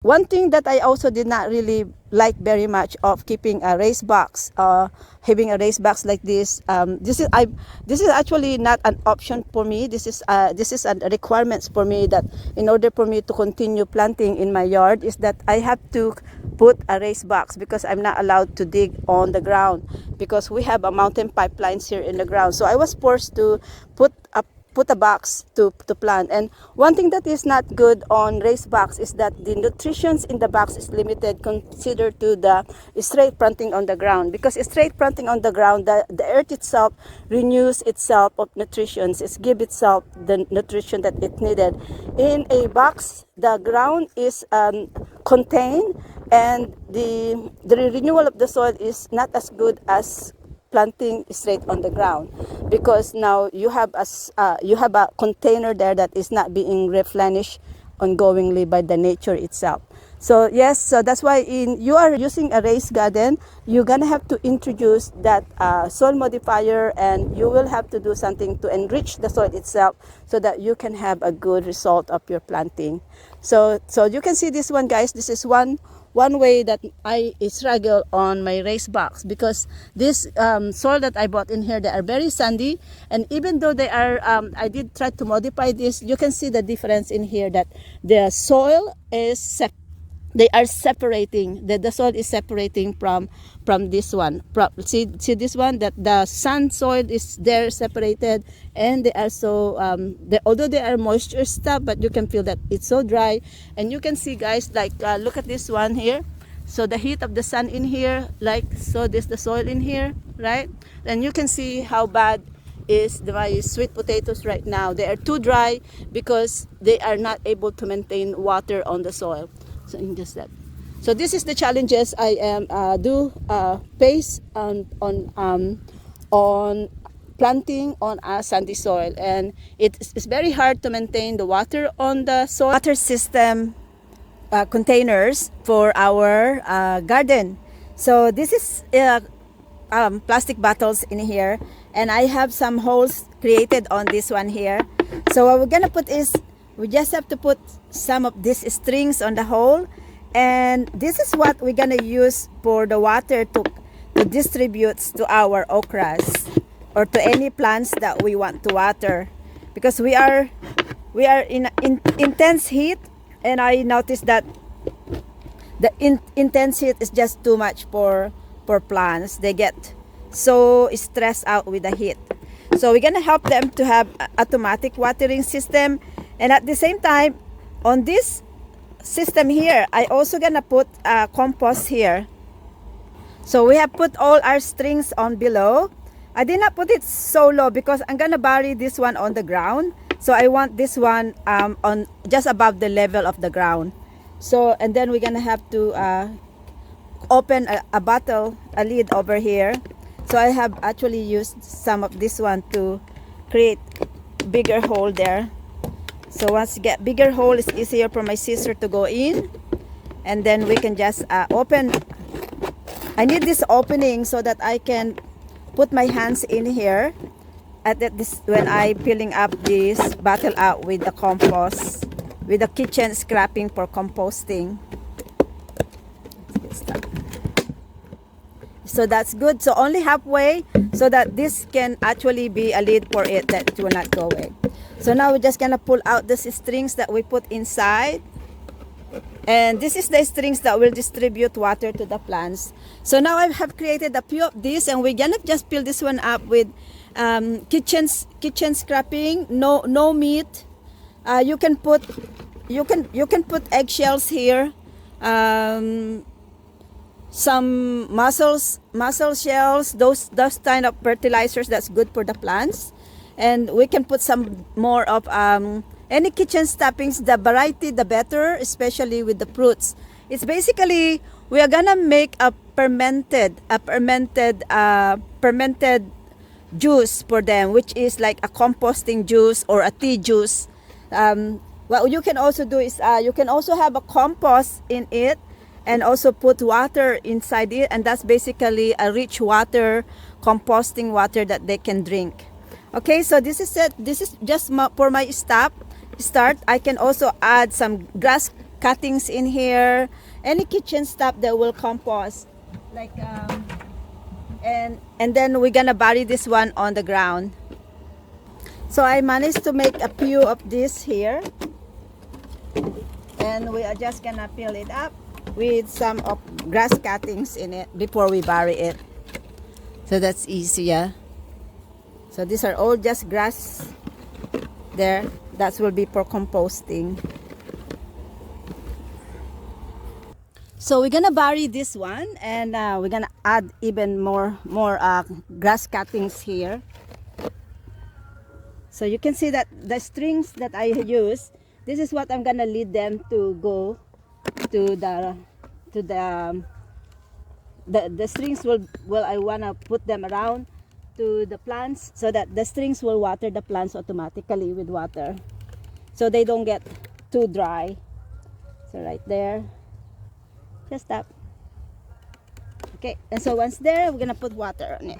One thing that I also did not really like very much of keeping a raised box, having a raised box like this. This is actually not an option for me. This is a requirement for me, that in order for me to continue planting in my yard, is that I have to put a raised box, because I'm not allowed to dig on the ground, because we have a mountain pipelines here in the ground. So I was forced to put a box to plant. And one thing that is not good on raised box is that the nutrition in the box is limited considered to the straight planting on the ground, because straight planting on the ground, the earth itself renews itself of nutrition. It gives itself the nutrition that it needed. In a box, the ground is contained, and the renewal of the soil is not as good as planting straight on the ground, because now you have a container there that is not being replenished ongoingly by the nature itself. So yes, so that's why you are using a raised garden, you're gonna have to introduce that soil modifier, and you will have to do something to enrich the soil itself, so that you can have a good result of your planting. So you can see this one, guys. This is one way that I struggle on my raised box, because this soil that I bought in here, they are very sandy, and even though they are, I did try to modify this, you can see the difference in here, that the soil is they are separating, the soil is separating from this one. See this one, that the sand soil is there separated, and they are so although they are moisture stuff, but you can feel that it's so dry. And you can see, guys, like look at this one here. So the heat of the sun in here, like, so this the soil in here, right? And you can see how bad is my sweet potatoes right now. They are too dry, because they are not able to maintain water on the soil. So in just that. So this is the challenges I am face on planting on a sandy soil, and it's very hard to maintain the water on the soil. Water system containers for our garden. So this is plastic bottles in here, and I have some holes created on this one here. So what we're gonna put is, we just have to put some of these strings on the hole, and this is what we're gonna use for the water to distribute to our okras, or to any plants that we want to water, because we are in intense heat, and I noticed that the intense heat is just too much for plants. They get so stressed out with the heat. So we're gonna help them to have automatic watering system. And at the same time, on this system here, I also gonna put compost here. So we have put all our strings on below. I did not put it so low, because I'm gonna bury this one on the ground. So I want this one on just above the level of the ground. So, and then we're gonna have to open a bottle, a lid over here. So I have actually used some of this one to create bigger hole there. So once you get bigger hole, it's easier for my sister to go in, and then we can just open. I need this opening so that I can put my hands in here at this when I peeling up this bottle out with the compost, with the kitchen scrapping for composting. So that's good. So only halfway, so that this can actually be a lid for it, that it will not go away. So now we're just gonna pull out the strings that we put inside, and this is the strings that will distribute water to the plants. So now I have created a few of these, and we're gonna just peel this one up with kitchen scrapping. No meat. You can put eggshells here, some mussel shells, those kind of fertilizers that's good for the plants. And we can put some more of any kitchen stoppings. The variety, the better, especially with the fruits. It's basically, we are gonna make a fermented juice for them, which is like a composting juice or a tea juice. What you can also do is you can also have a compost in it, and also put water inside it, and that's basically a rich water, composting water that they can drink. Okay, so this is it. This is just for my start. I can also add some grass cuttings in here, any kitchen stuff that will compost, like and then we're gonna bury this one on the ground. So I managed to make a few of this here, and we are just gonna fill it up with some of grass cuttings in it before we bury it. So that's easier. So these are all just grass there. That will be for composting. So we're gonna bury this one, and we're gonna add even more grass cuttings here. So you can see that the strings that I use, this is what I'm gonna lead them to go to the strings will I wanna put them around to the plants so that the strings will water the plants automatically with water, so they don't get too dry. So right there, just that. Okay, and so once there, we're gonna put water on it.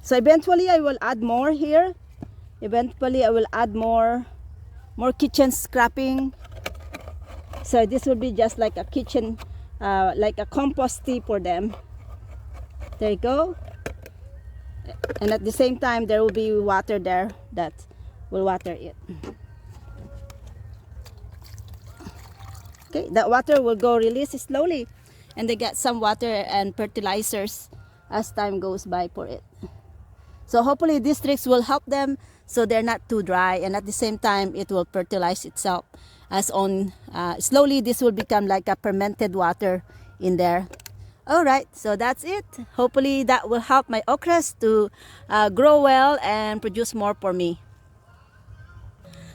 So eventually I will add more here. Eventually I will add more kitchen scrapping. So this will be just like a kitchen, like a compost tea for them. There you go. And at the same time there will be water there that will water it. Okay, that water will go release slowly, and they get some water and fertilizers as time goes by for it. So hopefully these tricks will help them so they're not too dry, and at the same time it will fertilize itself as on slowly. This will become like a fermented water in there. All right, so that's it. Hopefully that will help my okras to grow well and produce more for me.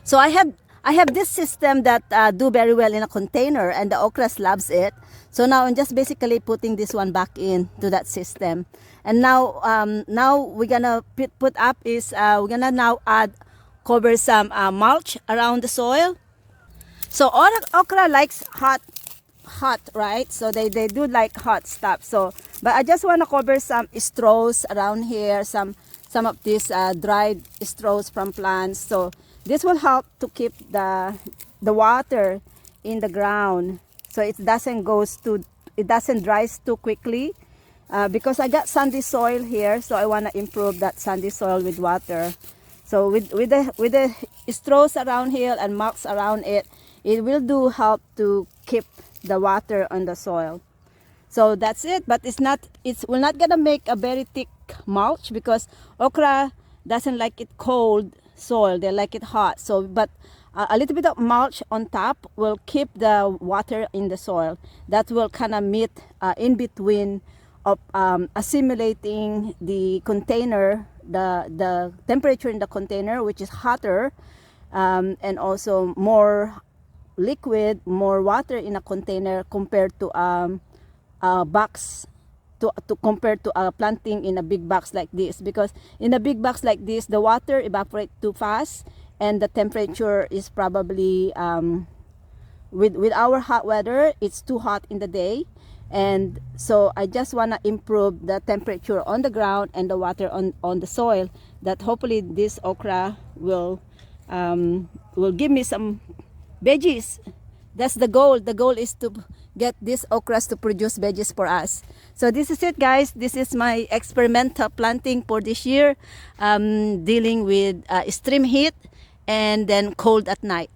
So I have this system that do very well in a container, and the okras loves it. So now I'm just basically putting this one back into that system. And now we're gonna put up is we're gonna now cover some mulch around the soil. So okra likes hot, right? So they do like hot stuff. So but I just want to cover some straws around here, some of these dried straws from plants. So this will help to keep the water in the ground, so it doesn't dries too quickly. Because I got sandy soil here, so I want to improve that sandy soil with water. So with the straws around here and mulch around it, it will do help to keep the water on the soil. So that's it. But we're not gonna make a very thick mulch because okra doesn't like it cold soil. They like it hot. So but a little bit of mulch on top will keep the water in the soil. That will kind of meet in between of assimilating the container, the temperature in the container, which is hotter, and also more liquid, more water in a container compared to a box, compared to planting in a big box like this. Because in a big box like this, the water evaporates too fast, and the temperature is probably with our hot weather, it's too hot in the day. And so I just want to improve the temperature on the ground and the water on the soil, that hopefully this okra will give me some veggies. That's the goal. The goal is to get these okras to produce veggies for us. So this is it, guys. This is my experimental planting for this year, dealing with extreme heat and then cold at night.